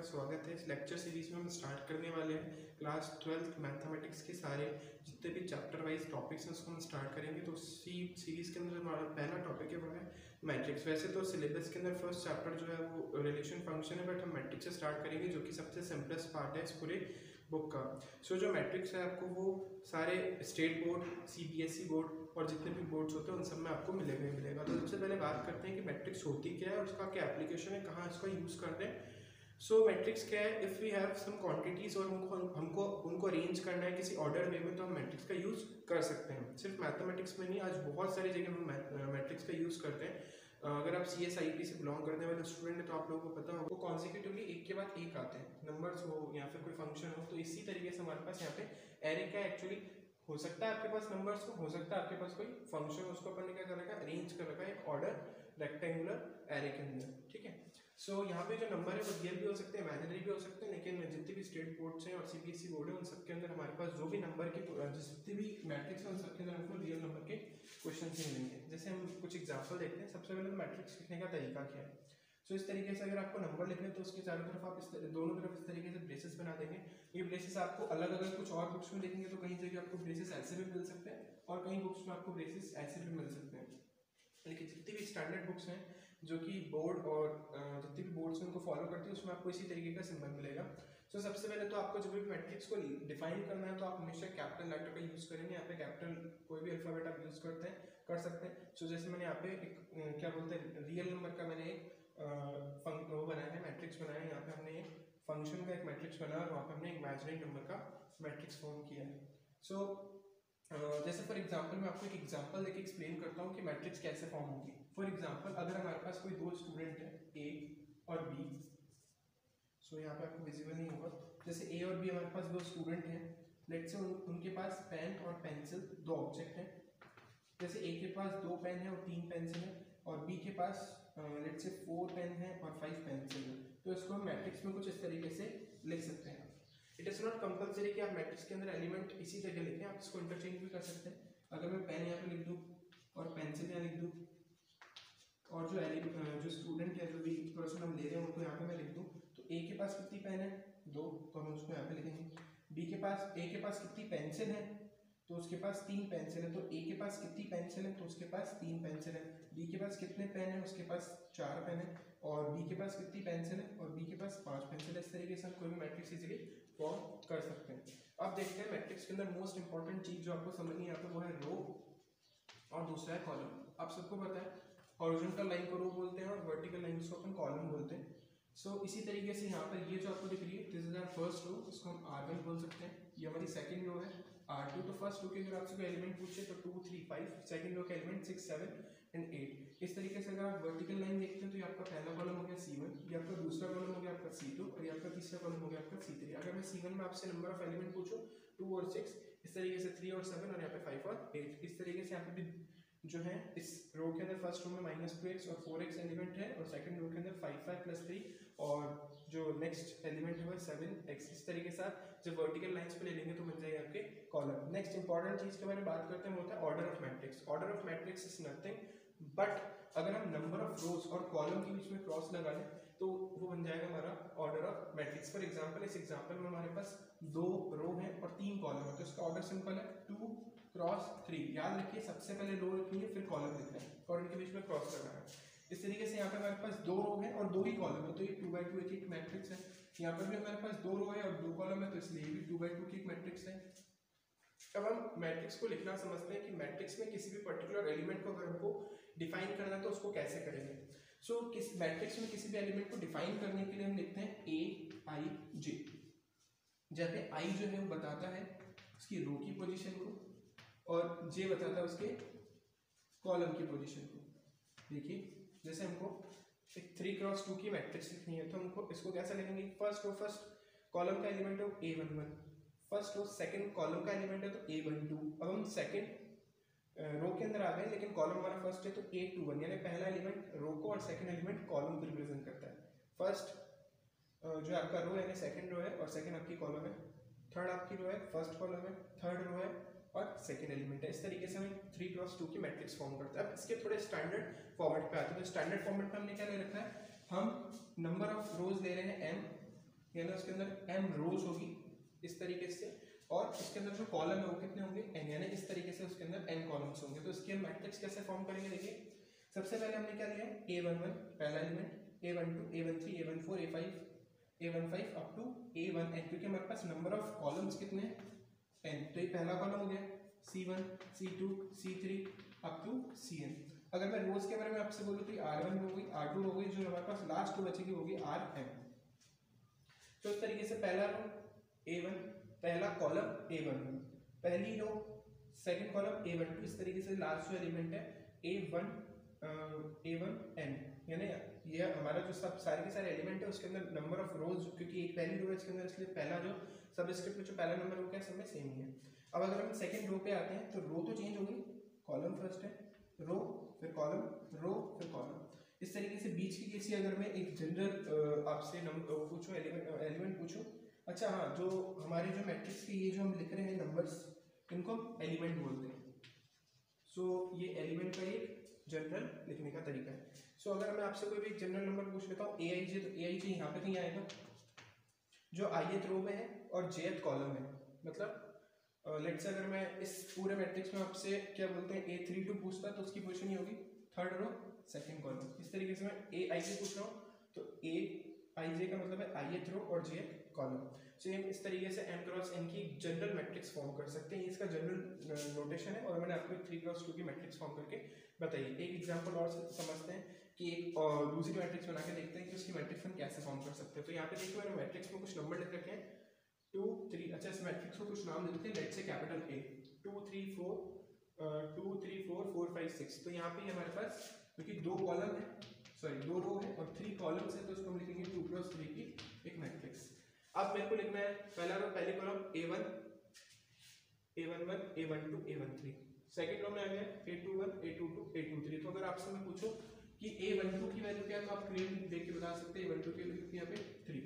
आपका स्वागत है। इस लेक्चर सीरीज में हम स्टार्ट करने वाले हैं क्लास 12th मैथमेटिक्स के सारे जितने भी चैप्टर वाइज टॉपिक्स हैं उसको हम स्टार्ट करेंगे। तो उसी सीरीज के अंदर हमारा पहला टॉपिक है वो है मैट्रिक्स। वैसे तो सिलेबस के अंदर फर्स्ट चैप्टर जो है वो रिलेशन फंक्शन है, बट हम मैट्रिक्स से स्टार्ट करेंगे जो कि सबसे सिंपलेस्ट पार्ट है इस पूरे बुक का। सो जो मैट्रिक्स है आपको वो सारे स्टेट बोर्ड, CBSE बोर्ड और जितने भी बोर्ड्स होते हैं उन सब में आपको मिलेगा ही मिलेगा। तो सबसे पहले बात करते हैं कि मैट्रिक्स होती क्या है और उसका क्या एप्लीकेशन है, कहाँ इसका यूज़ करते हैं। सो मैट्रिक्स क्या है, if we have some quantities और हमको उनको अरेंज करना है किसी ऑर्डर वे में, तो हम मैट्रिक्स का यूज़ कर सकते हैं। सिर्फ मैथमेटिक्स में नहीं, आज बहुत सारी जगह हम मैट्रिक्स का यूज़ करते हैं। अगर आप CSIP से बिलोंग करने वाले स्टूडेंट हैं तो आप लोगों को पता होगा वो कॉन्जिक्यूटिवली एक के बाद एक आते हैं, नंबर्स हो या फिर कोई फंक्शन हो। तो इसी तरीके से हमारे पास यहाँ पे एरे का एक्चुअली हो सकता है आपके पास नंबर्स हो सकता है आपके पास कोई फंक्शन हो, उसको अपन ने क्या कर रखा है, अरेंज कर रखा है एक ऑर्डर रेक्टेंगुलर एरे के अंदर। ठीक है, सो यहाँ पे जो नंबर है वो रियल भी हो सकते हैं, इमेजिनरी भी हो सकते हैं, लेकिन जितने भी स्टेट बोर्ड्स हैं और CBSE बोर्ड है उन सबके अंदर हमारे पास जो भी नंबर के जितने भी मैट्रिक्स है उन सबके अंदर हमको रियल नंबर के क्वेश्चन ही मिलेंगे। जैसे हम कुछ एग्जाम्पल देखते हैं। सबसे पहले मैट्रिक्स लिखने का तरीका क्या है। सो इस तरीके से अगर आपको नंबर लिखने तो उसके चारों तरफ आप दोनों तरफ इस तरीके से ब्रेसेस बना देंगे। ये ब्रेसेस आपको अलग अलग कुछ और बुक्स में देखेंगे तो कहीं जगह आपको ब्रेसेस ऐसे भी मिल सकते हैं और कहीं बुक्स में आपको ब्रेसेस ऐसे भी मिल सकते हैं। लेकिन जितनी भी स्टैंडर्ड बुक्स हैं जो कि बोर्ड और जितनी भी बोर्ड्स हैं उनको फॉलो करती है उसमें आपको इसी तरीके का सिंबल मिलेगा। सो सबसे पहले तो आपको जब भी मैट्रिक्स को डिफाइन करना है तो आप हमेशा कैपिटल लेटर का यूज़ करेंगे। यहाँ पे कैपिटल कोई भी अल्फाबेट आप यूज़ कर सकते हैं। सो जैसे मैंने यहाँ पे एक क्या बोलते हैं रियल नंबर का मैंने एक वो बनाया है, मैट्रिक्स बनाया है। यहाँ पे हमने एक फंक्शन का एक मैट्रिक्स बनाया और वहाँ पे हमने एक इमेजिनरी नंबर का मैट्रिक्स फॉर्म किया है। सो जैसे फॉर एग्जांपल मैं आपको एक एग्जांपल लेके एक्सप्लेन करता हूँ कि मैट्रिक्स कैसे फॉर्म होगी। फॉर एग्जांपल अगर हमारे पास कोई दो स्टूडेंट है A और B, सो यहाँ पे आपको विजिबल नहीं होगा। जैसे A और B हमारे पास दो स्टूडेंट हैं, लेट्स से उनके पास पेन और पेंसिल दो ऑब्जेक्ट हैं। जैसे A के पास 2 पेन है और 3 पेंसिल है और B के पास लेट्स से 4 पेन है और 5 पेंसिल है। तो इसको हम मैट्रिक्स में कुछ इस तरीके से लिख सकते हैं। इट इज़ नॉट कंपलसरी कि आप मैट्रिक्स के अंदर एलिमेंट इसी जगह लिखें, आप इसको इंटरचेंज भी कर सकते हैं। अगर मैं पेन यहाँ पे लिख दूँ और पेंसिल यहाँ लिख दूँ और जो स्टूडेंट है, जो भी पर्सन हम ले रहे हैं उनको यहाँ पे मैं लिख दूँ, तो A के पास कितनी पेन है, 2, तो हम उसको यहाँ पे लिखेंगे। A के पास कितनी पेंसिल है, तो उसके पास 3 पेंसिल है। तो A के पास कितनी पेंसिल है, तो उसके पास 3 पेंसिल है। B के पास कितने पेन है, उसके पास 4 पेन है। और B के पास कितनी पेंसिल है, और B के पास 5 पेंसिल है। इस तरीके से हम कोई भी मैट्रिक्स इजीली फॉर्म कर सकते हैं। अब देखते हैं मैट्रिक्स के अंदर मोस्ट इंपॉर्टेंट चीज जो आपको समझनी है वो है रो और दूसरा है कॉलम। आप सबको पता है हॉरिजॉन्टल लाइन को रो बोलते हैं और वर्टिकल लाइन को अपन कॉलम बोलते हैं। सो इसी तरीके से यहाँ पर ये जो आपको दिख रही है this is our first row, इसको हम R1 बोल सकते हैं। ये हमारी सेकंड रो है R2। तो फर्स्ट रो के अगर आपसे कोई एलिमेंट पूछे तो 2, 3, 5, सेकंड रो के एलिमेंट 6, 7 एंड 8। इस तरीके से अगर आप वर्टिकल लाइन देखते हैं तो ये आपका पहला कॉलम हो गया C1, ये आपका दूसरा कॉलम हो गया आपका C2 और ये आपका तीसरा कॉलम हो गया आपका C3। अगर मैं C1 में आपसे नंबर ऑफ एलिमेंट पूछूं 2 और 6, इस तरीके से 3 और 7 और यहाँ पे 5 और 8। इस तरीके से यहाँ पे भी जो है इस रो के अंदर फर्स्ट रो में -2x और 4x एलिमेंट है और सेकंड रो के अंदर 5, 5 + 3 और जो नेक्स्ट एलिमेंट है वो 7x। इस तरीके से आप जब वर्टिकल लाइंस पे ले लेंगे तो बन जाएगा आपके कॉलम। नेक्स्ट इंपॉर्टेंट चीज के बारे में बात करते हैं वो होता है order of matrix. Order of matrix is nothing but अगर हम नंबर ऑफ रोज और कॉलम के बीच में क्रॉस लगा लें तो वो बन जाएगा हमारा order of matrix. For example इस एग्जांपल में हमारे पास 2 रो है और 3 कॉलम है, तो इसका ऑर्डर सिंपल है 2 क्रॉस 3। याद रखिए सबसे पहले रो लिखेंगे फिर कॉलम लिखना है और इनके बीच में क्रॉस करना है। इस तरीके से यहाँ पे हमारे पास 2 रो है और 2 ही कॉलम है, तो ये 2x2 एक मैट्रिक्स है। यहाँ पर भी हमारे पास 2 रो है और 2 कॉलम है, तो इसलिए भी 2x2 की एक मैट्रिक्स है। अब हम मैट्रिक्स को लिखना समझते हैं कि मैट्रिक्स में किसी भी पर्टिकुलर एलिमेंट को अगर हमको डिफाइन करना है तो उसको कैसे करेंगे। सो किस मैट्रिक्स में किसी भी एलिमेंट को डिफाइन करने के लिए हम लिखते हैं AIJ, जहाँ पे I जो है वो बताता है उसकी रो की पोजीशन को और J बताता है उसके कॉलम की पोजीशन को। देखिए जैसे हमको एक 3x2 की मैट्रिक्स लिखनी है तो हमको इसको कैसे लिखेंगे, फर्स्ट रो फर्स्ट कॉलम का एलिमेंट है A11, first row second column का एलिमेंट है तो A12। अब हम सेकंड रो के अंदर आ गए लेकिन कॉलम हमारा फर्स्ट है तो A21, यानी पहला एलिमेंट रो को और सेकंड एलिमेंट कॉलम को रिप्रेजेंट करता है। फर्स्ट जो आपका रो यानी सेकंड रो है और सेकंड आपकी कॉलम है, थर्ड आपकी रो है, फर्स्ट कॉलम है, थर्ड रो है और सेकंड एलिमेंट है। इस तरीके से हम 3x2 की मैट्रिक्स फॉर्म करते हैं। अब इसके थोड़े स्टैंडर्ड फॉर्मेट पे आते हैं। तो स्टैंडर्ड फॉर्मेट में हमने क्या ले रखा है, हम नंबर ऑफ रोज ले रहे हैं m यानी उसके अंदर m रोज होगी इस तरीके से, और इसके अंदर जो कॉलम है वो कितने होंगे n, यानी इस तरीके से उसके अंदर n कॉलम्स होंगे। तो इसके हम मैट्रिक्स कैसे फॉर्म करेंगे, देखिए सबसे पहले हमने क्या लिया है, a11 पहला element, a12 a13 a14 a5 a15 up to a1n, क्योंकि हमारे पास नंबर ऑफ कॉलम्स कितने हैं n, तो ये पहला कॉलम हो गया c1 c2 c3 up to cn। अगर मैं रोज के बारे में आपसे बोलूँ तो r1 हो गई, r2 हो गई, जो हमारे पास लास्ट रो बचेगी होगी rm। तो इस तरीके से पहला रो a1, पहला कॉलम a1, पहली रो सेकंड कॉलम a12, इस तरीके से लास्ट जो एलिमेंट है a1n, यानी ये हमारा जो सब सारे के सारे एलिमेंट है उसके अंदर नंबर ऑफ रोज, क्योंकि एक पहली रो है इसके अंदर, इसलिए पहला जो सबस्क्रिप्ट में जो पहला नंबर हो गया सब में सेम ही है। अब अगर हम सेकंड रो पे आते हैं तो रो तो चेंज होगी, कॉलम फर्स्ट है, रो फिर कॉलम, रो फिर कॉलम, इस तरीके से बीच की किसी अगर मैं एक जनरल आपसे नंबर पूछूं, एलिमेंट पूछूं, अच्छा हाँ, जो हमारे जो मैट्रिक्स के ये जो हम लिख रहे हैं नंबर्स, इनको हम एलिमेंट बोलते हैं। सो ये एलिमेंट का एक जनरल लिखने का तरीका है। सो अगर मैं आपसे कोई भी जनरल नंबर पूछ लेता हूँ aij, तो aij यहाँ पे कहीं आएगा जो ith रो में है और jth कॉलम है, मतलब लेट्स से अगर मैं इस पूरे मैट्रिक्स में आपसे क्या बोलते हैं a32 पूछता तो उसकी पोजीशन ही होगी थर्ड रो सेकंड कॉलम। इस तरीके से मैं aij पूछ रहा हूँ तो aij का मतलब है ith रो और jth कॉलम। सेम इस तरीके से m क्रॉस n की जनरल मैट्रिक्स फॉर्म कर सकते हैं, इसका जनरल नोटेशन है, और मैंने आपको 3 क्रॉस 2 की मैट्रिक्स फॉर्म करके बताइए। एक एग्जांपल और समझते हैं कि एक दूसरी मैट्रिक्स बना के देखते हैं कि उसकी मैट्रिक्स हम कैसे फॉर्म कर सकते हैं। तो यहाँ पे देखिए मैंने मैट्रिक्स में कुछ नंबर लिख रखे हैं 2 3, अच्छा इस मैट्रिक्स को कुछ नाम देते हैं, लेट्स से कैपिटल A 2 3 4 4 5 6। तो यहाँ पे हमारे पास क्योंकि दो कॉलम है, सॉरी दो रो है और 3 कॉलम्स है, तो इसको हम लिखेंगे 2 क्रॉस 3 की एक मैट्रिक्स। अब मेरे को लिखना है पहला रो पहली column a1 a11 a12 a13, second row में आ गया a21 a22 a23। तो अगर आपसे मैं पूछूं कि a12 की वैल्यू क्या है तो आप क्लियरली देख के बता सकते हैं a12 की वैल्यू कितनी, यहाँ पे 3।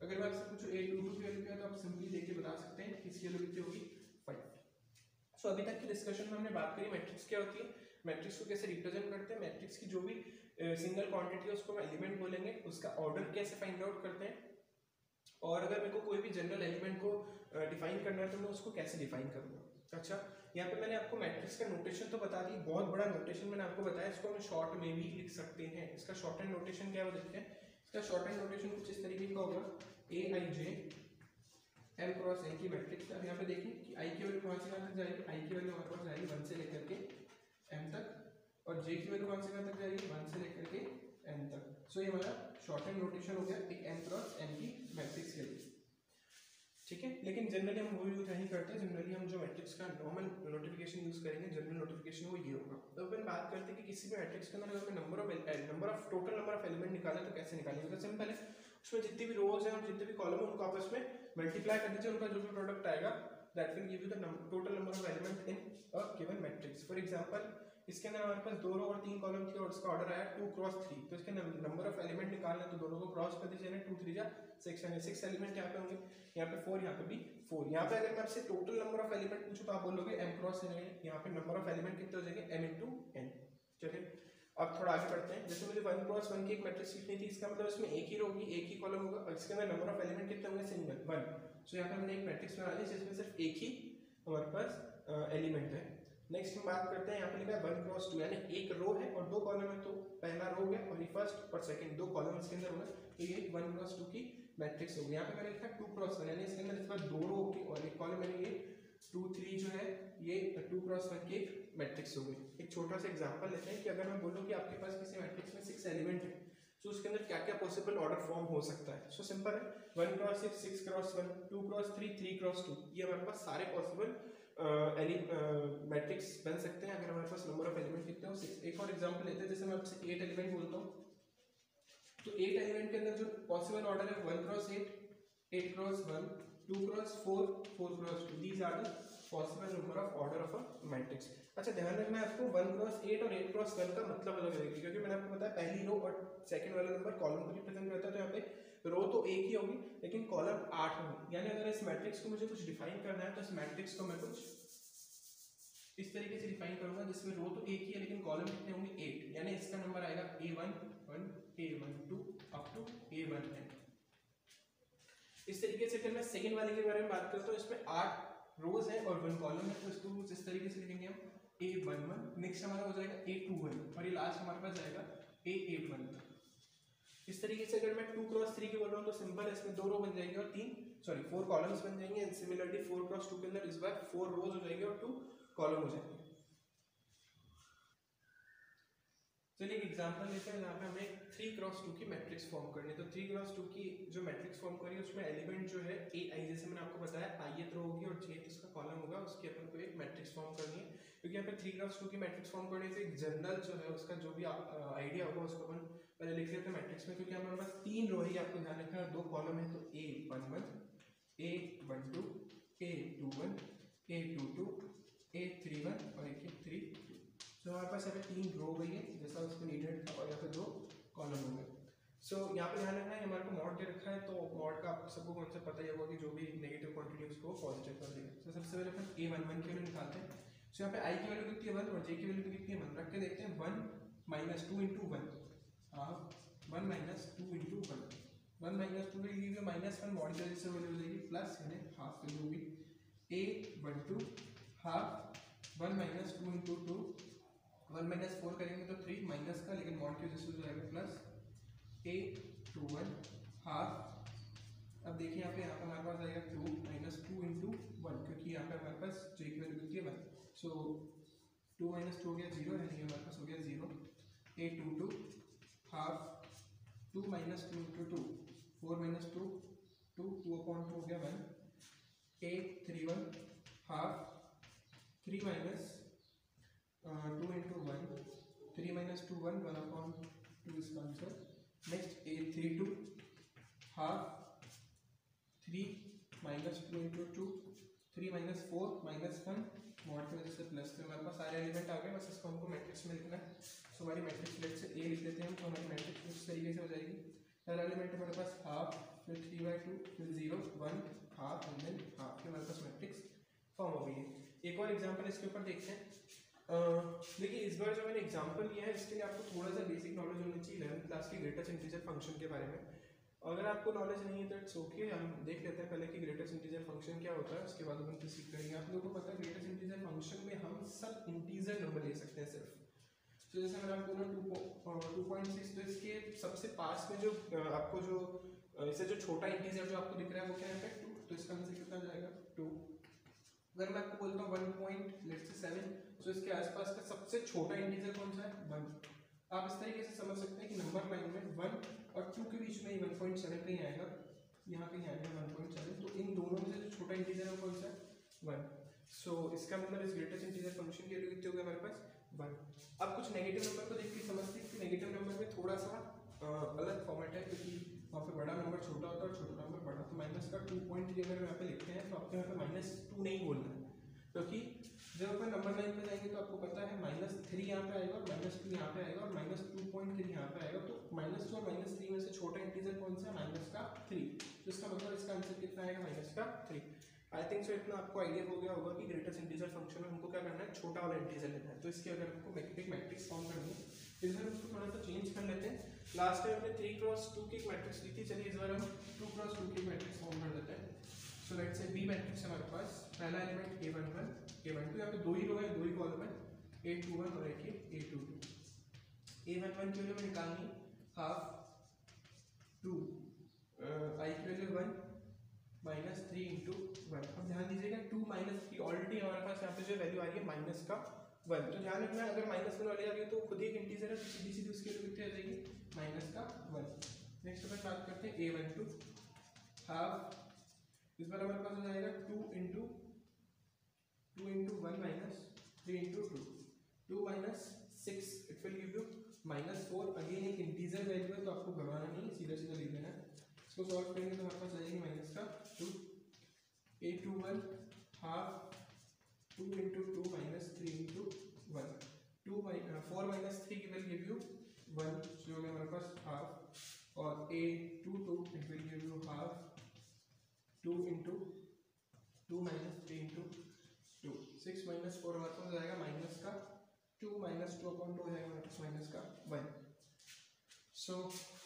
अगर मैं आपसे पूछूं a22 की वैल्यू क्या है तो आप सिंपली देख के बता सकते हैं कि इसकी वैल्यू कितनी होगी 5। सो अभी तक की डिस्कशन में हमने बात करी मैट्रिक्स क्या होती है, मैट्रिक्स को कैसे रिप्रेजेंट करते हैं, मैट्रिक्स की जो भी सिंगल क्वांटिटी है उसको हम एलिमेंट बोलेंगे, उसका ऑर्डर कैसे फाइंड आउट करते हैं, और अगर मेरे को कोई भी जनरल एलिमेंट को डिफाइन करना है तो मैं उसको कैसे डिफाइन करूँगा। अच्छा यहाँ पे मैंने आपको मैट्रिक्स का नोटेशन तो बता दी, बहुत बड़ा नोटेशन मैंने आपको बताया, इसको हम शॉर्ट में भी लिख सकते हैं। इसका शॉर्ट एंड नोटेशन क्या है वो देखते हैं। इसका शॉर्ट एंड नोटेशन कुछ इस तरीके का होगा aij m क्रॉस n की मैट्रिक्स। अब यहाँ पे देखिए कि i की वैल्यू कहाँ से कहाँ तक जाएगी, i की वैल्यू हमारे पास जाएगी 1 से लेकर के m तक, और j की वैल्यू कहाँ से कहाँ तक जाएगी 1 से लेकर के n तक। सो ये हमारा शॉर्ट एंड नोटेशन हो गया एक m क्रॉस n की मैट्रिक्स के लिए, ठीक है। लेकिन जनरली हम वो यूज नहीं करते, जनरली हम जो मैट्रिक्स का नॉर्मल नोटिफिकेशन यूज करेंगे, जनरल नोटिफिकेशन वो ये होगा। तो अपन बात करते हैं कि किसी भी मैट्रिक्स के अंदर अगर मैं टोटल नंबर ऑफ एलिमेंट निकाले तो कैसे निकालेंगे। तो सिंपल है, उसमें जितनी भी रोज हैं और जितने भी कॉलम है उनको आपस में मल्टीप्लाई कर दीजिए, उनका जो भी प्रोडक्ट आएगा that will give you the total number of element in a given matrix. For example इसके अंदर हमारे पास 2 रो और 3 कॉलम थी और उसका ऑर्डर आया 2 क्रॉस 3, तो इसके नंबर ऑफ एलिमेंट निकालना है तो दोनों को क्रॉस कर दीजिए, 2 3 जा 6 यानी 6 एलिमेंट यहाँ पे होंगे, यहाँ पे 4, यहाँ पे भी 4। यहाँ पे अगर मैं आपसे टोटल नंबर ऑफ एलिमेंट पूछूं तो आप बोलोगे m क्रॉस n है, यहाँ पे नंबर ऑफ एलिमेंट कितने हो जाएंगे m इंटू n। चलिए अब थोड़ा आगे बढ़ते हैं। जैसे मुझे 1 क्रॉस 1 की एक मैट्रिक्स लिखनी थी, इसका मतलब इसमें एक ही रो होगी, एक ही कॉलम होगा और इसके अंदर नंबर ऑफ एलिमेंट कितने होंगे सिंगल 1। सो यहाँ पे हमने एक मैट्रिक्स बना ली जिसमें सिर्फ एक ही हमारे पास एलिमेंट है। नेक्स्ट हम बात करते हैं, यहाँ पे लिखा है 1 क्रॉस 2 यानी एक रो है और 2 कॉलम है, तो पहला रो हो गया और ये फर्स्ट और सेकंड 2 कॉलम इसके अंदर होगा, तो ये 1 क्रॉस 2 की मैट्रिक्स होगी। यहाँ पे मैंने लिखा 2 क्रॉस 1 यानी इसके अंदर इस बार 2 रो होगी और एक कॉलम यानी ये 2 3 जो है ये 2 क्रॉस 1 की एक मैट्रिक्स होगी। एक छोटा सा एग्जांपल लेते हैं कि अगर मैं बोलूं कि आपके पास किसी मैट्रिक्स में 6 एलिमेंट है तो उसके अंदर क्या क्या पॉसिबल ऑर्डर फॉर्म हो सकता है। सो सिंपल है, 1 क्रॉस 6 6 क्रॉस 1 2 क्रॉस 3 3 क्रॉस 2, ये हमारे पास सारे पॉसिबल मैट्रिक्स बन सकते हैं अगर हमारे पास नंबर ऑफ एलिमेंट कितने हो 6। एक और एग्जांपल लेते हैं, जैसे मैं आपसे 8 एलिमेंट बोलता हूँ तो 8 एलिमेंट के अंदर जो पॉसिबल ऑर्डर है 1 cross 8 8 cross 1 2 cross 4 4 cross 2, these are the possible number of order of a matrix. अच्छा ध्यान रखना है आपको 1 क्रॉस 8 और 8 क्रॉस 1 का मतलब अलग है, क्योंकि मैंने आपको बताया पहली रो और सेकंड वाला नंबर कॉलम को रिप्रेजेंट करता है, तो यहाँ पे रो तो एक ही होगी लेकिन कॉलम 8 होगी। यानी अगर इस मैट्रिक्स को मुझे कुछ डिफाइन करना है तो इस मैट्रिक्स को मैं कुछ इस तरीके से डिफाइन करूंगा जिसमें रो तो एक ही है लेकिन कॉलम कितने होंगे 8, यानी इसका नंबर आएगा a1 1 a1 2 up to a1n। इस तरीके से अगर मैं सेकंड वाले के बारे में बात करता हूँ, इसमें 8 रोज है और 1 कॉलम है, तो इसको कुछ इस तरीके से लिखेंगे हम A11, नेक्स्ट हमारा हो जाएगा A21 और ये लास्ट हमारे पास जाएगा A81। इस तरीके से अगर मैं 2 क्रॉस 3 की बोल रहा हूँ तो सिंपल है, इसमें 2 रो बन जाएंगे और 4 कॉलम्स बन जाएंगे। एंड सिमिलरली 4 क्रॉस 2 के अंदर इस बार 4 रोज हो जाएंगे और 2 कॉलम हो जाएंगे। चलिए एक एग्जांपल लेते हैं जहाँ पे हमें 3 क्रॉस 2 की मैट्रिक्स फॉर्म करनी है। तो 3 क्रॉस 2 की जो मैट्रिक्स फॉर्म करी है उसमें एलिमेंट जो है ए आई, जैसे मैंने आपको बताया ith रो होगी और jth इसका कॉलम होगा, उसकी अपन को एक मैट्रिक्स फॉर्म करनी है। क्योंकि यहाँ पे 3 क्रॉस 2 की मैट्रिक्स फॉर्म करने से एक जनरल जो है उसका जो भी आइडिया होगा उसको अपन पहले लिख लेते हैं मैट्रिक्स में। क्योंकि हमारे पास 3 रो है, आपको ध्यान रखना, 2 कॉलम है, तो A11, A12, A21, A22, A31 और एक 3। तो हमारे पास यहाँ पे 3 रो हो गई है जैसा उसको नीडेड था और यहाँ पे 2 कॉलम हो गए। सो यहाँ पे ध्यान रखना है हमारे को मॉड दे रखा है, तो मॉड का आप सबको कौन सा पता ही होगा कि जो भी नेगेटिव क्वांटिटी है उसको पॉजिटिव कर देगा। तो सबसे पहले अपन A11 की वैल्यू निकालते हैं। सो यहाँ पे I की वैल्यू कितनी है 1 और J की वैल्यू कितनी है 1, रख के देखते हैं। 1 minus 2 into 1 half, 1 minus 2 into 1, 1 minus 2 की -1 मॉड की वजह से वैल्यू हो जाएगी प्लस यानी हाफ वैल्यू होगी A12 half 1 minus 2 into 2, 1 minus 4 करेंगे तो 3 माइनस का, लेकिन मॉड की वजह से हो जाएगा प्लस A21 हाफ। अब देखिए यहाँ पे हमारे पास आएगा 2 माइनस 2 इंटू 1, क्योंकि यहाँ पे हमारे पास J की वैल्यू कितनी है 1, सो 2 माइनस 2 हो गया 0, यानी हमारे पास हो गया 0। A22 half 2 minus 2 into 2, 4 minus 2 2, 2/2 हो गया 1। A31 half 3 minus 2 into 1, 3 minus 2 1, 1/2 इसका answer. Next A32 half 3 minus 2 into 2, 3 minus 4 minus 1, mod की वजह से प्लस। तो हमारे पास सारे एलिमेंट आ गए, बस इसको हमको मैट्रिक्स में लिखना है। सो हमारी मैट्रिक्स लेट से A लिख देते हैं हम, तो हमारी मैट्रिक्स इस तरीके से हो जाएगी। पहला एलिमेंट हमारे पास हाफ, फिर 3/2, फिर 0 1 हाफ एंड देन हाफ, हमारे पास मैट्रिक्स फॉर्म हो गई है। एक और एग्जांपल इसके ऊपर देखते हैं। देखिए इस बार जो मैंने एग्जांपल लिया है इसके लिए आपको थोड़ा सा बेसिक नॉलेज होनी चाहिए 11th क्लास की ग्रेटेस्ट इंटीजर फंक्शन के बारे में। अगर आपको नॉलेज नहीं है तो इट्स ओके, हम देख लेते हैं पहले कि ग्रेटेस्ट इंटीजर फंक्शन क्या होता है, उसके बाद अपन प्रोसीड करेंगे। आप लोगों को पता है ग्रेटेस्ट इंटीजर फंक्शन में हम सब इंटीजर नंबर ले सकते हैं सिर्फ। तो जैसे मैंने आपको बोला 2.6, तो इसके सबसे पास में जो आपको जो इससे जो छोटा इंटीजर जो आपको दिख रहा है वो क्या है 2, तो इसका आंसर कितना जाएगा 2। अगर मैं आपको बोलता हूँ 1.7, तो इसके आसपास का सबसे छोटा इंटीजर कौन सा है 1। आप इस तरीके से समझ सकते हैं कि नंबर लाइन में 1 और 2 के बीच में ही 1.7 कहीं आएगा, यहाँ कहीं आएगा 1.7, तो इन दोनों में से जो छोटा इंटीजर है कौन सा है 1। सो इसका मतलब इस ग्रेटेस्ट इंटीजर फंक्शन की वैल्यू कितनी होगी हमारे पास 1। अब कुछ नेगेटिव नंबर को देख के समझते हैं कि नेगेटिव नंबर में थोड़ा सा अलग फॉर्मेट है, क्योंकि वहाँ पे बड़ा नंबर छोटा होता है और छोटा नंबर बड़ा। तो माइनस का 2.3 अगर यहाँ पे लिखते हैं तो आपको यहाँ पे -2 नहीं बोलना है, क्योंकि जब अपन नंबर लाइन पे जाएंगे तो आपको पता है -3 यहाँ पे आएगा और -2 यहाँ पे आएगा और -2.3 यहाँ पे आएगा। तो -2 और -3 में से छोटा इंटीजर कौन सा है -3, तो इसका मतलब इसका आंसर कितना आएगा -3। आई थिंक सो इतना आपको आइडिया हो गया होगा कि ग्रेटेस्ट इंटीजर फंक्शन में हमको क्या करना है, छोटा वाला इंटीजर लेना है। तो इसके अगर हमको एक मैट्रिक्स फॉर्म करनी है, इस बार उसको थोड़ा सा चेंज कर लेते हैं। लास्ट टाइम हमने 3 क्रॉस 2 की एक मैट्रिक्स ली थी, चलिए इस बार हम 2 क्रॉस 2 की मैट्रिक्स फॉर्म कर देते हैं। So let's say B matrix हमारे पास पहला एलिमेंट A11, A12, यहाँ पे 2 ही रो है 2 ही कॉलम है, A21 और एक A22। A11 की वैल्यू में निकालनी हाफ 2, I की वैल्यू 1 -3 इंटू 1। अब ध्यान दीजिएगा 2 -3 ऑलरेडी हमारे पास यहाँ पे जो वैल्यू आ रही है -1, तो ध्यान रखना अगर -1 वाली आ रही है तो खुद ही एक इंटीजर है, तो सीधी सीधी उसकी वैल्यू कितनी आ जाएगी -1। नेक्स्ट अपन बात करते हैं A12 हाफ, इस बार हमारे पास हो जाएगा 2 into 1 -3 into 2, 2 -6 it will give you -4। Again एक इंटीजर वैल्यू है तो आपको घबराना नहीं, सीधा सीधा लिख देना है। इसको सॉल्व करेंगे तो हमारे पास आ जाएगी -2। A21 half 2 into 2 -3 into 1, 4 -3 will give you 1, जो होगा हमारे पास हाफ। और A22 it will give you half 2 into 2 -3 into 2, 6 -4 हमारे पास हो जाएगा -2 -2/2 हो जाएगा हमारे पास -1। सो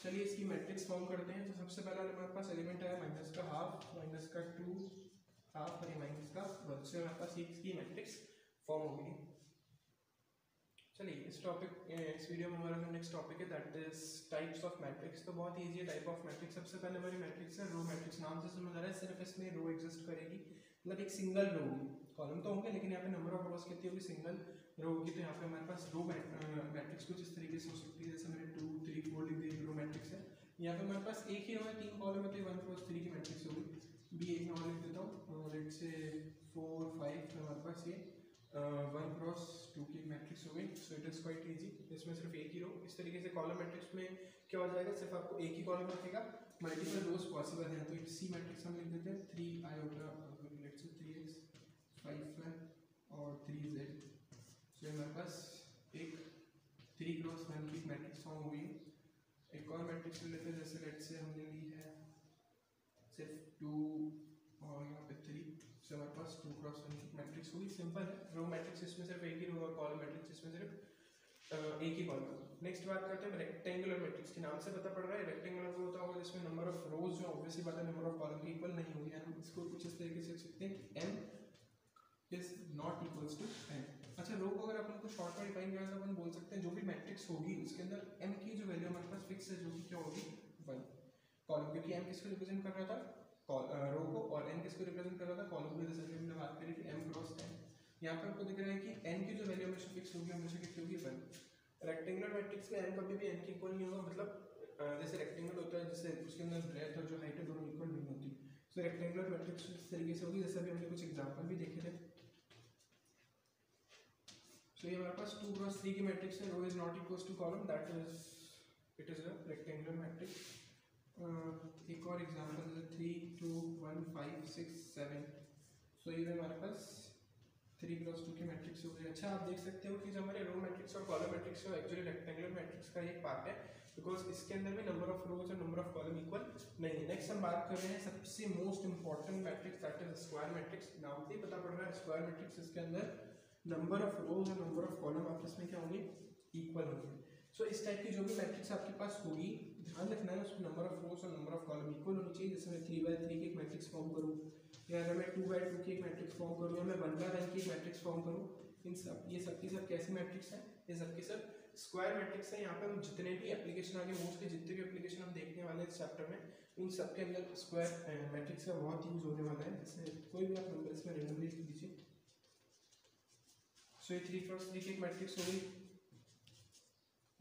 चलिए इसकी मैट्रिक्स फॉर्म करते हैं। तो सबसे पहला हमारे पास एलिमेंट है माइनस का हाफ, माइनस का 2 हाफ और ये माइनस का 1। से हमारे पास इसकी मैट्रिक्स फॉर्म होगी। चलिए इस वीडियो में हमारा नेक्स्ट टॉपिक है that is types of matrix. तो बहुत ईजी है टाइप ऑफ मैट्रिक्स। सबसे पहले हमारी मैट्रिक्स है रो मैट्रिक्स। नाम से समझ आ रहा है सिर्फ इसमें रो एग्जिस्ट करेगी, मतलब एक सिंगल रो होगी। कॉलम तो होंगे लेकिन यहाँ पे नंबर ऑफ रोज कितनी होगी, सिंगल रो होगी। तो यहाँ पे हमारे पास रो मैट्रिक्स कुछ इस तरीके से हो सकती है, जैसे मैंने 2 3 4 लिख दिया, रो मैट्रिक्स है। यहाँ पे हमारे पास एक ही रो है, 3 कॉलम है, तो 1 क्रॉस 3 की मैट्रिक्स होगी। बी एक में और लिख देता हूँ, लेट्स से 4 5 हमारे पास ये 1 क्रॉस 2 की मैट्रिक्स हो गई। So it is quite easy. इसमें सिर्फ एक ही रो। इस तरीके से कॉलम मैट्रिक्स में क्या हो जाएगा, सिर्फ आपको एक ही कॉलम रखेगा, मल्टीपल रोज पॉसिबल है। तो एक सी मैट्रिक्स हम लिख देते हैं 3 आयोटा, लेट्स से 3x 5 और 3z। सो हमारे पास एक 3 क्रॉस 1 की मैट्रिक्स फॉर्म हुई। एक और मैट्रिक्स ले लेते हैं, जैसे लेट्स से हमने ली है सिर्फ 2 और यहाँ पे 3। सो हमारे पास 2 क्रॉस 1 की मैट्रिक्स होगी। सिंपल है। रो मैट्रिक्स इसमें सिर्फ एक ही रो और कॉलम मैट्रिक्स इसमें सिर्फ एक ही कॉलम। नेक्स्ट बात करते हैं रेक्टेंगुलर मैट्रिक्स की। नाम से पता पड़ रहा है रेक्टेंगुलर वो होता होगा जिसमें नंबर ऑफ रोज जो ऑब्वियसली बात है नंबर ऑफ कॉलम की इक्वल नहीं होगी। हम इसको कुछ इस तरीके से लिख सकते हैं कि m is not equals to n। अच्छा, रो को अगर अपन को शॉर्ट में डिफाइन करना है तो अपन बोल सकते हैं जो भी मैट्रिक्स होगी उसके अंदर m की जो वैल्यू हमारे पास फिक्स है, जो कि क्या होगी 1 कॉलम, क्योंकि m किसको रिप्रेजेंट कर रहा था, रो को, और n किसको रिप्रेजेंट कर रहा था, कॉलम को। जैसे हमने बात करी थी m क्रॉस n। यहाँ पे आपको दिख रहा है कि n की जो वैल्यू हमेशा फिक्स होगी, हमेशा कितनी होगी 1। रेक्टेंगुलर मैट्रिक्स में n कभी भी n की इक्वल नहीं होगा, मतलब जैसे रेक्टेंगल होता है जैसे उसके अंदर ब्रेथ और जो हाइट है दोनों इक्वल नहीं होती। सो रेक्टेंगुलर मैट्रिक्स इस तरीके से होगी, जैसे अभी हमने कुछ एग्जांपल भी देखे थे। सो ये हमारे पास 2 क्रॉस 3 की मैट्रिक्स है, row is not equals to column, that is it is a rectangular matrix. एक और एग्जांपल है 3 2 1 5 6 7। सो ये हमारे पास 3 क्रॉस 2 की मैट्रिक्स हो गई। अच्छा, आप देख सकते हो कि जो हमारे रो मैट्रिक्स और कॉलम मैट्रिक्स है एक्चुअली रेक्टेंगुलर मैट्रिक्स का एक पार्ट है, बिकॉज इसके अंदर भी नंबर ऑफ रोज और नंबर ऑफ कॉलम इक्वल नहीं है। नेक्स्ट हम बात कर रहे हैं सबसे most important matrix, that is square matrix. नाम से ही पता पड़ रहा है स्क्वायर मैट्रिक्स, इसके अंदर नंबर ऑफ रोज और नंबर ऑफ कॉलम आपस में क्या होंगे, इक्वल होंगे। सो इस टाइप की जो भी मैट्रिक्स आपके पास होगी, ध्यान रखना है उसमें नंबर ऑफ रोज और नंबर ऑफ कॉलम इक्वल होनी चाहिए। जैसे मैं 3/3 की एक मैट्रिक्स फॉर्म करूँ, या अगर मैं 2/2 की एक मैट्रिक्स फॉर्म करूँ, या मैं 1/1 की एक मैट्रिक्स फॉर्म करूँ, इन सब ये सब की सब कैसी मैट्रिक्स है, ये सब की सब स्क्वायर मैट्रिक्स है। यहाँ पे हम जितने भी एप्लीकेशन आगे मोस्टली जितने भी एप्लीकेशन हम देखने वाले हैं इस चैप्टर में, उन सब के अंदर स्क्वायर मैट्रिक्स का बहुत यूज होने वाला है। जैसे कोई भी आप नंबर इसमें रेंडमली लिख दीजिए। सो ये 3 क्रॉस 3 की एक मैट्रिक्स हो गई,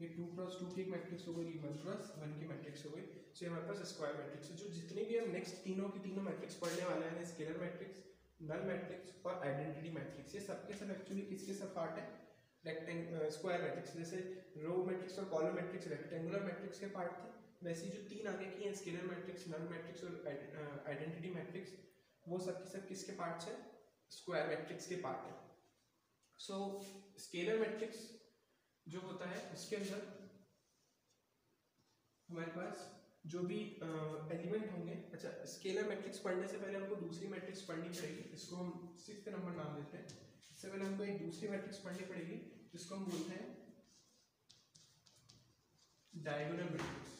ये 2 क्रॉस 2 की एक मैट्रिक्स हो गई, 1 क्रॉस 1 की मैट्रिक्स हो गई। सो हमारे पास स्क्वायर मैट्रिक्स है। जो जितने भी हम नेक्स्ट तीनों की तीनों मैट्रिक्स पढ़ने वाले हैं, स्केलर मैट्रिक्स, नल मैट्रिक्स और आइडेंटिटी मैट्रिक्स, ये सबके सब एक्चुअली किसके सब पार्ट है, स्क्वायर मैट्रिक्स। जैसे रो मैट्रिक्स और कॉलम मैट्रिक्स रेक्टेंगुलर मैट्रिक्स के पार्ट थे, वैसे जो तीन आगे की हैं स्केलर मैट्रिक्स, नल मैट्रिक्स और आइडेंटिटी मैट्रिक्स, वो सब की सब किसके पार्ट्स हैं, स्क्वायर मैट्रिक्स के पार्ट है। सो स्केलर मैट्रिक्स जो होता है उसके अंदर हमारे पास जो भी एलिमेंट होंगे। अच्छा, स्केलर मैट्रिक्स पढ़ने से पहले हमको दूसरी मैट्रिक्स पढ़नी पड़ेगी, इसको हम 6th नंबर नाम देते हैं। इससे पहले हमको एक दूसरी मैट्रिक्स पढ़नी पड़ेगी जिसको हम बोलते हैं डायगोनल मैट्रिक्स।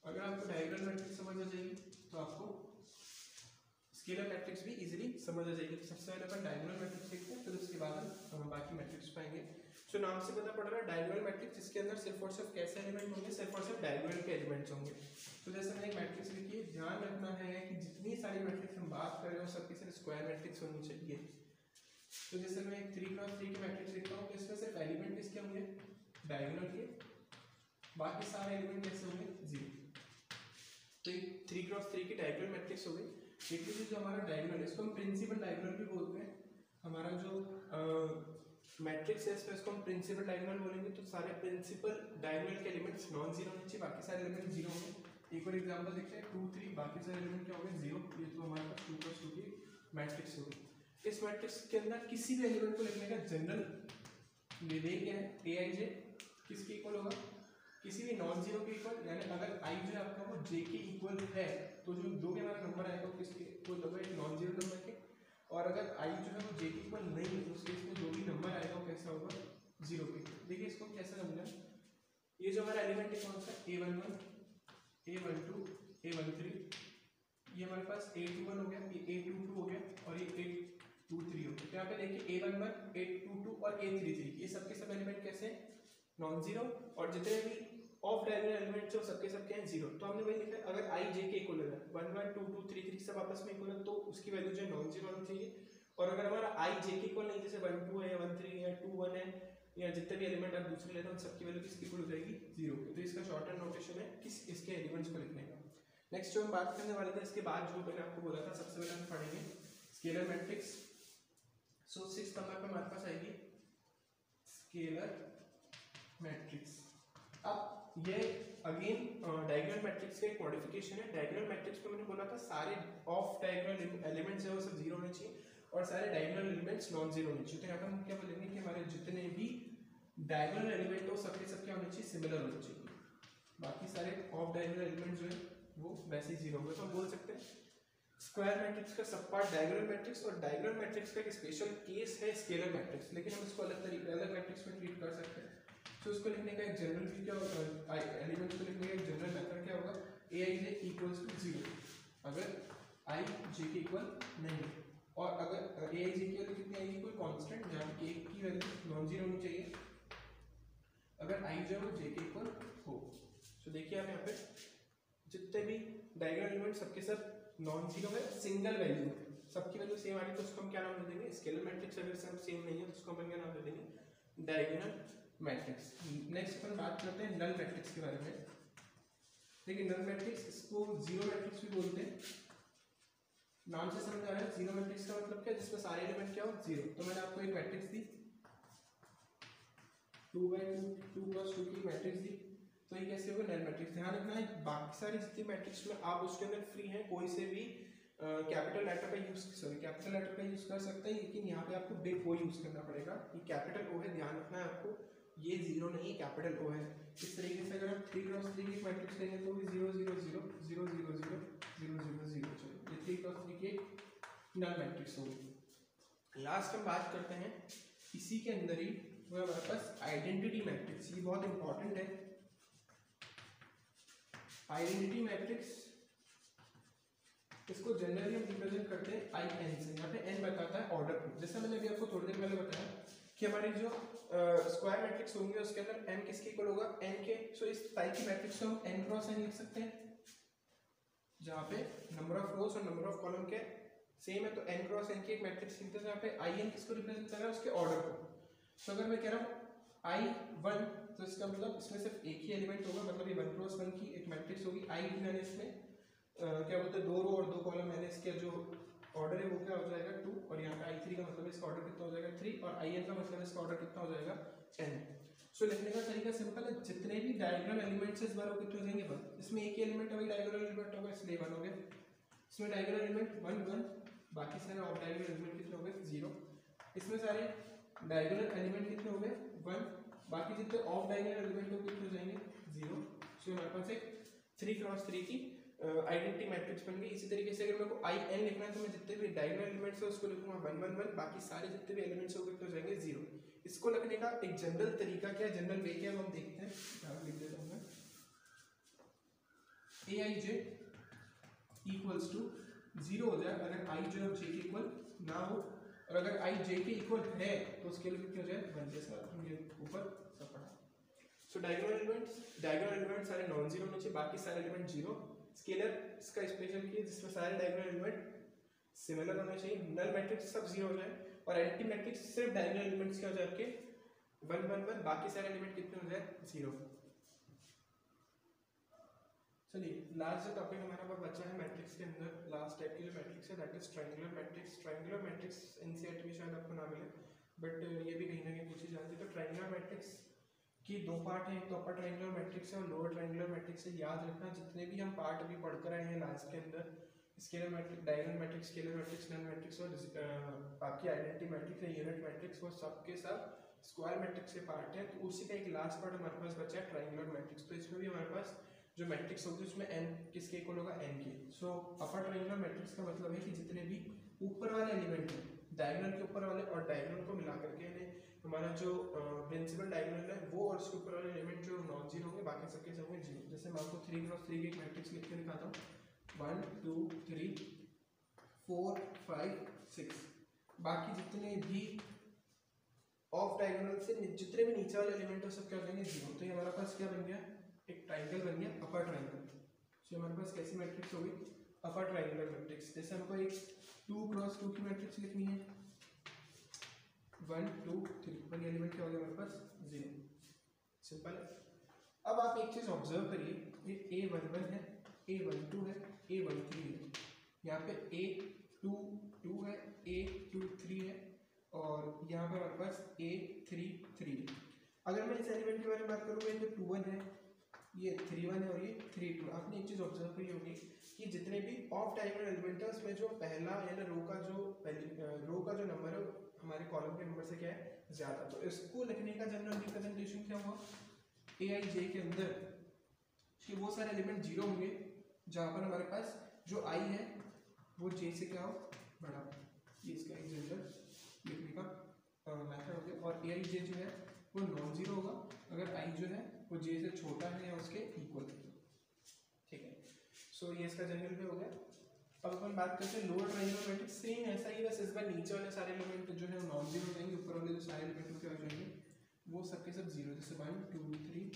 अगर आपको डायगोनल मैट्रिक्स समझ आ जाएगी तो आपको स्केलर मैट्रिक्स भी इजीली समझ आ जाएगी। तो सबसे पहले अपन डायगोनल मैट्रिक्स देखते हैं, फिर उसके बाद हम बाकी मैट्रिक्स पाएंगे। सो नाम से पता पड़ रहा है डायगोनल मैट्रिक्स, जिसके अंदर सिर्फ और सिर्फ कैसे एलिमेंट होंगे, सिर्फ और सिर्फ डायगोनल के एलिमेंट्स होंगे। तो जैसे मैंने एक मैट्रिक्स लिखी है, ध्यान रखना है कि जितनी सारी मैट्रिक्स हम बात कर रहे हो सबकी सिर्फ स्क्वायर मैट्रिक्स होनी चाहिए। तो जैसे मैं एक 3 क्रॉस 3 की मैट्रिक्स लिखता हूँ, तो इसमें सिर्फ एलिमेंट किसके होंगे, डायगोनल के, बाकी सारे एलिमेंट कैसे होंगे, 0। तो एक 3 क्रॉस 3 की डायगोनल मैट्रिक्स हो गई। लेकिन जो हमारा डायगोनल है इसको हम प्रिंसिपल डायगोनल भी बोलते हैं। हमारा जो मैट्रिक्स है इसको हम प्रिंसिपल डायगोनल बोलेंगे। तो सारे प्रिंसिपल डायगोनल के एलिमेंट्स नॉन जीरो होने चाहिए, बाकी सारे एलिमेंट जीरो होंगे। एक और एग्जांपल देखते हैं 2 3, बाकी सारे एलिमेंट क्या होंगे, 0। ये तो हमारे पास 2 + 2 की मैट्रिक्स होगी। इस मैट्रिक्स के अंदर किसी भी एलिमेंट को लिखने का जनरल विवेक क्या है, aij किसके इक्वल होगा, किसी भी नॉन जीरो के इक्वल। यानी अगर i जो है आपका वो j के इक्वल है तो जो भी हमारा नंबर आएगा वो किसके इक्वल होगा, एक नॉन जीरो नंबर के। और अगर i जो है वो j के इक्वल नहीं है तो उस केस में जो भी नंबर आएगा वो कैसा होगा, 0 के। देखिए इसको कैसे समझना है, ये जो हमारा एलिमेंट है कौन सा, A11, A12, A13, ये हमारे पास A21 हो गया, ये A22 हो गया और ये A23 हो गया। तो यहाँ पे देखिए A11, A22 और A33 ये सबके सब एलिमेंट कैसे नॉन जीरो, और जितने भी ऑफ डायगोनल एलिमेंट जो सबके सब क्या है जीरो। तो हमने वही लिखा है, अगर i j के इक्वल है 1 1 2 2 3 3 सब आपस में इक्वल है तो उसकी वैल्यू जो है नॉन जीरो होनी चाहिए। और अगर हमारा i j के इक्वल नहीं, जैसे 1 2 है, 1 3 है, 2 1 है, या जितने भी एलिमेंट आप दूसरे लेते हैं उन सबकी वैल्यू किसकी इक्वल हो जाएगी, जीरो। तो इसका शॉर्ट हैंड नोटेशन है किस इसके एलिमेंट्स को लिखने का। नेक्स्ट जो हम बात करने वाले थे इसके बाद जो मैंने आपको बोला था, सबसे पहले हम पढ़ेंगे स्केलर मैट्रिक्स। सो 6 नंबर पे हमारे पास आएगी स्केलर मैट्रिक्स। अब ये अगेन डायगोनल मैट्रिक्स का एक मॉडिफिकेशन है। डायगोनल मैट्रिक्स में मैंने बोला था सारे ऑफ डायगोनल एलिमेंट्स है वो सब जीरो होने चाहिए और सारे डायगोनल एलिमेंट्स नॉन जीरो होने चाहिए। तो यहाँ पर हम क्या बोलेंगे कि हमारे जितने भी डायगोनल एलिमेंट हो सबके सब क्या होने चाहिए, सिमिलर होने चाहिए। बाकी सारे ऑफ डायगोनल एलिमेंट जो है वो वैसे ही जीरो होंगे। तो हम बोल सकते हैं स्क्वायर मैट्रिक्स का सब पार्ट डायगोनल मैट्रिक्स, और डायगोनल मैट्रिक्स का एक स्पेशल केस है स्केलर मैट्रिक्स, लेकिन हम इसको अलग तरीके अलग मैट्रिक्स में ट्रीट कर सकते हैं। तो इसको लिखने का एक जनरल भी क्या होगा, एलिमेंट्स को लिखने का एक जनरल मेथड क्या होगा, aij इक्वल्स टू जीरो अगर i j के इक्वल नहीं है, और अगर aij की वैल्यू कितनी आएगी, कोई कांस्टेंट जहाँ पे k की वैल्यू नॉन जीरो होनी चाहिए अगर i जो है j के इक्वल हो। तो देखिए आप यहाँ पे जितने भी डायगोनल एलिमेंट सबके सब नॉन जीरो है, सिंगल वैल्यू है, सबकी वैल्यू सेम आ रही है, तो उसको हम क्या नाम दे देंगे, स्केलर मैट्रिक्स। अगर सब सेम नहीं है तो उसको हम क्या नाम दे देंगे, डायगोनल मैट्रिक्स। नेक्स्ट अपन बात करते हैं नल मैट्रिक्स के बारे में। देखिए नल मैट्रिक्स, इसको जीरो मैट्रिक्स भी बोलते हैं, नाम से समझ आ रहा है। जीरो मैट्रिक्स का मतलब क्या है, जिसमें सारे एलिमेंट क्या हो, जीरो। तो मैंने आपको एक मैट्रिक्स दी 2 by 2 plus 2 की मैट्रिक्स दी, तो ये कैसे होगा, नल मैट्रिक्स। ध्यान रखना है बाकी सारी जितनी मैट्रिक्स में आप उसके अंदर फ्री हैं, कोई से भी कैपिटल लेटर का कैपिटल लेटर का यूज कर सकते हैं, लेकिन यहाँ पे आपको बिग ओ यूज करना पड़ेगा। ये कैपिटल ओ है, ध्यान रखना है आपको, ये जीरो नहीं कैपिटल ओ है। इस तरीके से अगर हम 3 क्रॉस 3 की मैट्रिक्स लेंगे तो भी 0 0 0 0 0 0 0 0 0 चलो ये 3 क्रॉस 3 की नल मैट्रिक्स होगी। लास्ट हम बात करते हैं इसी के अंदर ही वो हमारे पास आइडेंटिटी मैट्रिक्स। ये बहुत इंपॉर्टेंट है आइडेंटिटी मैट्रिक्स। इसको जनरली हम रिप्रेजेंट करते हैं आई एन से। यहाँ पे एन बताता है ऑर्डर को। जैसे मैंने अभी आपको थोड़ी देर पहले बताया कि हमारी जो स्क्वायर मैट्रिक्स होंगे उसके अंदर एन किसके इक्वल होगा, एन के। सो इस टाइप की मैट्रिक्स को हम एन क्रॉस एन लिख सकते हैं, जहाँ पे नंबर ऑफ रोज और नंबर ऑफ कॉलम के सेम है। तो एन क्रॉस एन की एक मैट्रिक्स लिखते हैं जहाँ पे आई एन किसको रिप्रेजेंट कर रहा है, उसके ऑर्डर को। तो अगर मैं कह रहा हूँ आई वन, तो इसका मतलब इसमें सिर्फ एक ही एलिमेंट होगा, मतलब ये 1 क्रॉस 1 की एक मैट्रिक्स होगी। आई टू मैंने इसमें क्या बोलते हैं 2 रो और 2 कॉलम, मैंने इसके जो ऑर्डर है वो क्या हो जाएगा 2, और यहाँ पे i3 का मतलब इसका ऑर्डर कितना हो जाएगा 3, और in का मतलब इसका ऑर्डर कितना हो जाएगा n। सो लिखने का तरीका सिंपल है, जितने भी डायगोनल एलिमेंट्स इस बार वो कितने हो जाएंगे 1। इसमें एक ही एलिमेंट है, वही डायगोनल एलिमेंट होगा, इसलिए 1 हो गया। इसमें डायगोनल एलिमेंट 1 1, बाकी सारे ऑफ डायगोनल एलिमेंट कितने हो गए 0। इसमें सारे डायगोनल एलिमेंट कितने हो गए 1, बाकी जितने ऑफ डायगोनल एलिमेंट हो कितने हो जाएंगे 0। सो हमारे पास एक 3 क्रॉस 3 की आइडेंटिटी मैट्रिक्स बन गई। इसी तरीके से अगर मेरे को आई एन लिखना है तो मैं जितने भी डायगोनल एलिमेंट्स है उसको लिखूंगा 1 1 1, बाकी सारे जितने भी एलिमेंट्स हो कितने हो जाएंगे 0। इसको लिखने का एक जनरल तरीका क्या है, जनरल वे क्या है हम देखते हैं। यहाँ लिख देता हूँ मैं, ए आई जे इक्वल्स टू 0 हो जाए अगर आई जो जे के इक्वल ना हो, और अगर आई जे के इक्वल है तो उसके लिए कितने हो जाए 1 जैसा हमने ऊपर सब पढ़ा। सो डायगोनल एलिमेंट्स सारे नॉन जीरो होने चाहिए, बाकी सारे एलिमेंट जीरो। स्केलर इसका स्पेशल की है जिसमें सारे डायगोनल एलिमेंट सिमिलर होने चाहिए। नल मैट्रिक्स सब जीरो हो जाए, और आइडेंटिटी मैट्रिक्स सिर्फ डायगोनल एलिमेंट्स क्या हो जाए आपके 1 1 1, बाकी सारे एलिमेंट कितने हो जाए 0। चलिए लास्ट जो टॉपिक हमारा पर बचा है मैट्रिक्स के अंदर, लास्ट टाइप की जो मैट्रिक्स है that is triangular matrix. Triangular matrix NCERT में शायद आपको ना मिले, बट ये भी कहीं ना कहीं पूछी जाती है। तो ट्रायंगुलर मैट्रिक्स की 2 पार्ट हैं, एक तो अपर ट्रायंगुलर मैट्रिक्स है और लोअर ट्रायंगुलर मैट्रिक्स है। याद रखना जितने भी हम पार्ट अभी पढ़कर आए हैं लास्ट के अंदर, scalar matrix, diagonal matrix, scalar matrix, null matrix और बाकी आइडेंटिटी मैट्रिक्स है, यूनिट मैट्रिक्स, वो सब के सब स्क्वायर मैट्रिक्स के पार्ट है। तो उसी का एक लास्ट पार्ट हमारे पास बचा है ट्रायंगुलर मैट्रिक्स। तो इसमें भी हमारे पास जो मैट्रिक्स होगी उसमें n किसके इक्वल होगा n के। सो अपर ट्रायंगुलर मैट्रिक्स का मतलब है कि जितने भी ऊपर वाले एलिमेंट हैं डायगोनल के ऊपर वाले और डायगोनल को मिला करके यानी हमारा जो प्रिंसिपल डायगोनल है वो और उसके ऊपर वाले एलिमेंट जो नॉन जीरो होंगे बाकी सबके सब होंगे जीरो। जैसे मैं आपको 3x3 की एक मैट्रिक्स लिख के दिखाता हूँ 1 2 3 4 5 6। बाकी जितने भी ऑफ डायगोनल से जितने भी नीचे वाले एलिमेंट है सब क्या हो जाएंगे जीरो। तो ये हमारे पास क्या बन गया, एक ट्राइंगल बन गया, अपर ट्राइंगल। तो हमारे पास कैसी मैट्रिक्स होगी, अपर ट्राइंगुलर मैट्रिक्स। जैसे हमको एक 2x2 की मैट्रिक्स लिखनी है 1 2 3 पर एलिमेंट क्या हो गया हमारे पास जीरो, सिंपल है। अब आप एक चीज ऑब्जर्व करिए, ये A11 है, A12 है, A13 है, यहाँ पे A22 है, A23 है और यहाँ पे हमारे पास A33 है। अगर मैं इस एलिमेंट के बारे में बात करूँगा, ये जो 21 है, ये 31 है और ये 32। आपने एक चीज ऑब्जर्व करी होगी कि जितने भी ऑफ डायगोनल एलिमेंट है उसमें जो पहला यानी रो का जो नंबर है हमारे कॉलम के नंबर से क्या है ज्यादा। तो इसको लिखने का जनरल रिप्रेजेंटेशन क्या हुआ, Aij के अंदर कि वो सारे एलिमेंट जीरो होंगे जहाँ पर हमारे पास जो i है वो j से क्या हो बड़ा। ये इसका एक जनरल लिखने का मेथड हो गया। और Aij जो है वो नॉन जीरो होगा अगर i जो है वो j से छोटा है या उसके इक्वल है, ठीक है। सो ये इसका जनरल पे हो गया। अब अपन बात करते हैं लोअर ट्रायंगुलर मैट्रिक्स, सेम ऐसा ही, बस इस बार नीचे वाले सारे एलिमेंट जो है नॉन जीरो हो जाएंगे, ऊपर वाले जो सारे एलिमेंट क्या हो जाएंगे वो सबके सब जीरो। जैसे 1 2 3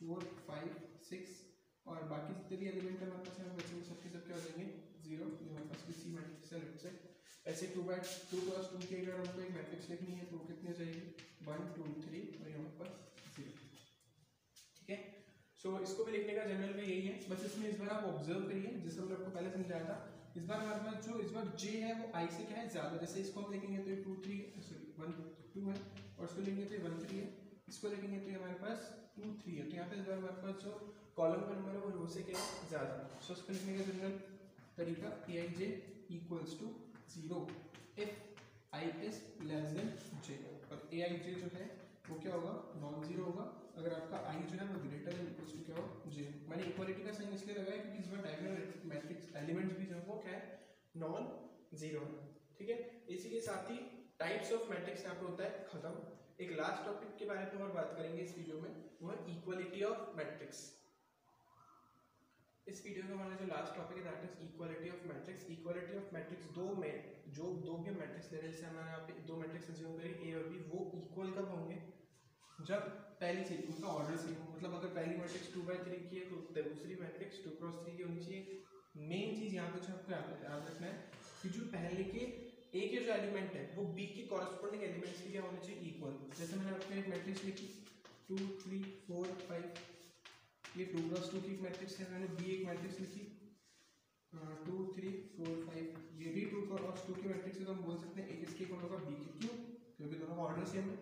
4 5 6 और बाकी जितने भी एलिमेंट हमारे पास हैं बच्चे सबके सब क्या हो जाएंगे जीरो। ये हमारे पास किसी मैट्रिक्स है लेफ्ट साइड। ऐसे 2x2 की अगर हमको एक मैट्रिक्स लिखनी है तो कितनी हो जाएगी 1 2 3 और यहाँ पर जीरो, ठीक है। सो इसको भी लिखने का जनरल में यही है, बस इसमें इस बार आप ऑब्जर्व करिए जैसे मैंने आपको पहले समझाया था। इस बार हमारे पास जो इस बार j है वो i से क्या है ज्यादा। जैसे इसको हम लिखेंगे तो ये 2 3 सॉरी 1 2 है और इसको लिखेंगे तो ये 1 3 है, इसको लिखेंगे तो ये हमारे पास 2 3 है। तो यहाँ पे इस बार हमारे पास जो कॉलम का नंबर है वो रो से क्या है ज्यादा। सो इसको लिखने का जनरल तरीका Aij equals to 0 if i is less than j। और Aij जो है वो क्या होगा नॉन जीरो होगा अगर आपका i जो है वो ग्रेटर देन इक्वल्स टू क्या हो j। मैंने इक्वालिटी का साइन इसलिए लगाया क्योंकि इस बार डायगोनल मैट्रिक्स एलिमेंट्स भी जो है वो क्या है नॉन जीरो है, ठीक है। इसी के साथ ही टाइप्स ऑफ मैट्रिक्स यहाँ पे होता है खत्म। एक लास्ट टॉपिक के बारे में और बात करेंगे इस वीडियो में, वो है इक्वालिटी ऑफ मैट्रिक्स। इस वीडियो का हमारा जो लास्ट टॉपिक है that is equality of matrix. Equality of matrix दो भी मैट्रिक्स ले रहे हैं, जैसे हमारे यहाँ पे दो मैट्रिक्स अज्यूम करें A और B, वो इक्वल कब होंगे जब पहली चीज उनका ऑर्डर सेम हो। मतलब अगर पहली मैट्रिक्स 2/3 की है तो दूसरी मैट्रिक्स 2x3 की होनी चाहिए। मेन चीज यहाँ पे जो आपको याद रखना है कि जो पहले के A के जो एलिमेंट है वो B के कॉरस्पॉन्डिंग एलिमेंट्स की क्या होने चाहिए इक्वल। जैसे मैंने आपको एक मैट्रिक्स लिखी 2 3 4 5, ये 2x2 की एक मैट्रिक्स है। मैंने B एक मैट्रिक्स लिखी 2 3 4 5, ये भी 2x2 की मैट्रिक्स है। तो हम बोल सकते हैं एक इसके इक्वल होगा B के, क्यों क्योंकि दोनों का ऑर्डर सेम है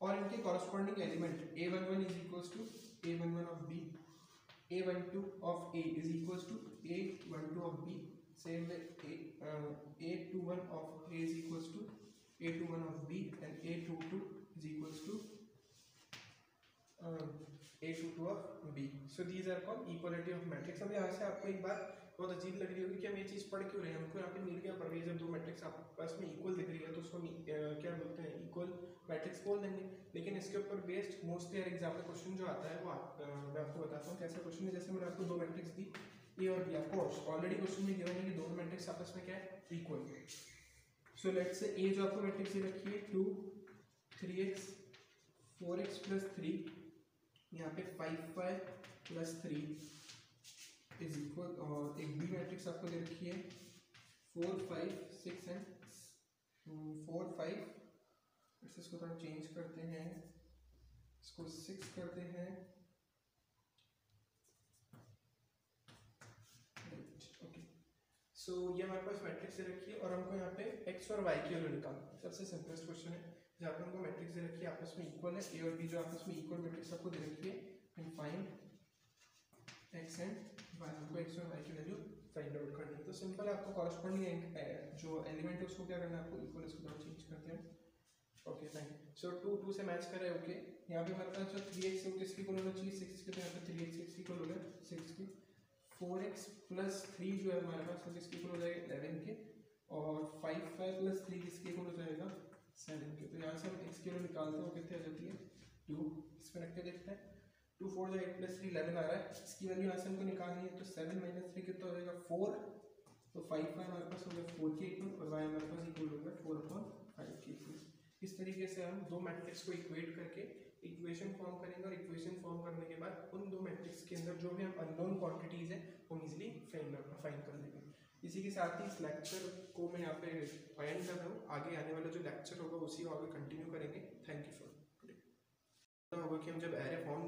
और इनके corresponding element A11 is equals to A11 of B, A12 of A is equals to A12 of B, same way A21 of A is equals to A21 of B and A22 is equals to A22 of B. So these are called equality of matrix. अब यहाँ से आपको एक बात बहुत अजीब लग रही होगी कि हम ये चीज़ पढ़ क्यों रहे हैं, हमको यहाँ पे मिल गया पढ़ गई। जब दो मैट्रिक्स आपस में इक्वल दिख रही है तो उसको क्या बोलते हैं इक्वल मैट्रिक्स बोल देंगे। लेकिन इसके ऊपर बेस्ड मोस्टली हर एग्जाम का क्वेश्चन जो आता है वो मैं आपको बताता हूँ कैसा क्वेश्चन है। जैसे मैंने आपको दो मैट्रिक्स दी ए और बी, आपको ऑलरेडी क्वेश्चन में गिवन है कि दोनों मैट्रिक्स आपस में क्या है इक्वल। सो लेट्स से ए जो आपको मैट्रिक्स दे रखी है 2 3x 4x + 3, यहाँ पे 5y + 3 इज इक्वल, और एक बी मैट्रिक्स आपको दे रखी है 4 5 6 एंड 4 5। इसको थोड़ा चेंज करते हैं, इसको 6 करते हैं, ओके। सो ये हमारे पास मैट्रिक्स दे रखी है और हमको यहाँ पे x और y की वैल्यू निकालना। सबसे सिंपलेस्ट क्वेश्चन है जहाँ पे हमको मैट्रिक्स दे रखी है आपस में इक्वल है, ए और बी जो आपस में इक्वल मैट्रिक्स आपको दे रखी है, and find x and y, हमको x और y की वैल्यू फाइंड आउट करनी है। तो सिंपल है, आपको कॉरस्पॉन्डिंग जो एलिमेंट है उसको क्या करना है आपको इक्वल, इसको थोड़ा चेंज करते हैं, ओके फाइन। सो 2 से मैच कर रहा है, ओके। यहाँ पे हमारे पास जो 3x है वो किसकी इक्वल होना चाहिए 6 के, तो यहाँ पे 3x 6 इक्वल हो गया 6 के। 4x + 3 जो है हमारे पास वो किसकी इक्वल हो जाएगा 11 के, और 5 प्लस 3 किसके इक्वल हो जाएगा 7 के। तो यहाँ से हम x की वैल्यू निकालते हैं, वो कितने आ जाती है 2। इस पर रख के देखते हैं 2 4 8 प्लस 3 11 आ रहा है। इसकी वैल्यू यहाँ से हमको निकालनी है, तो 7 माइनस 3 कितना हो जाएगा 4। तो 5 हमारे पास हो गया 4 के इक्वल और y हमारे पास इक्वल हो गया 4/5 के इक्वल। इस तरीके से हम दो मैट्रिक्स को इक्वेट करके इक्वेशन फॉर्म करेंगे और इक्वेशन फॉर्म करने के बाद उन दो मैट्रिक्स के अंदर जो भी हम अननोन क्वांटिटीज है वो इजीली फाइंड कर लेंगे। इसी के साथ ही इस लेक्चर को मैं यहाँ पे फाइंड कर रहा हूँ। आगे आने वाला जो लेक्चर होगा उसी को आगे कंटिन्यू करेंगे। Thank you for today. होगा कि हम जब एरे फॉर्म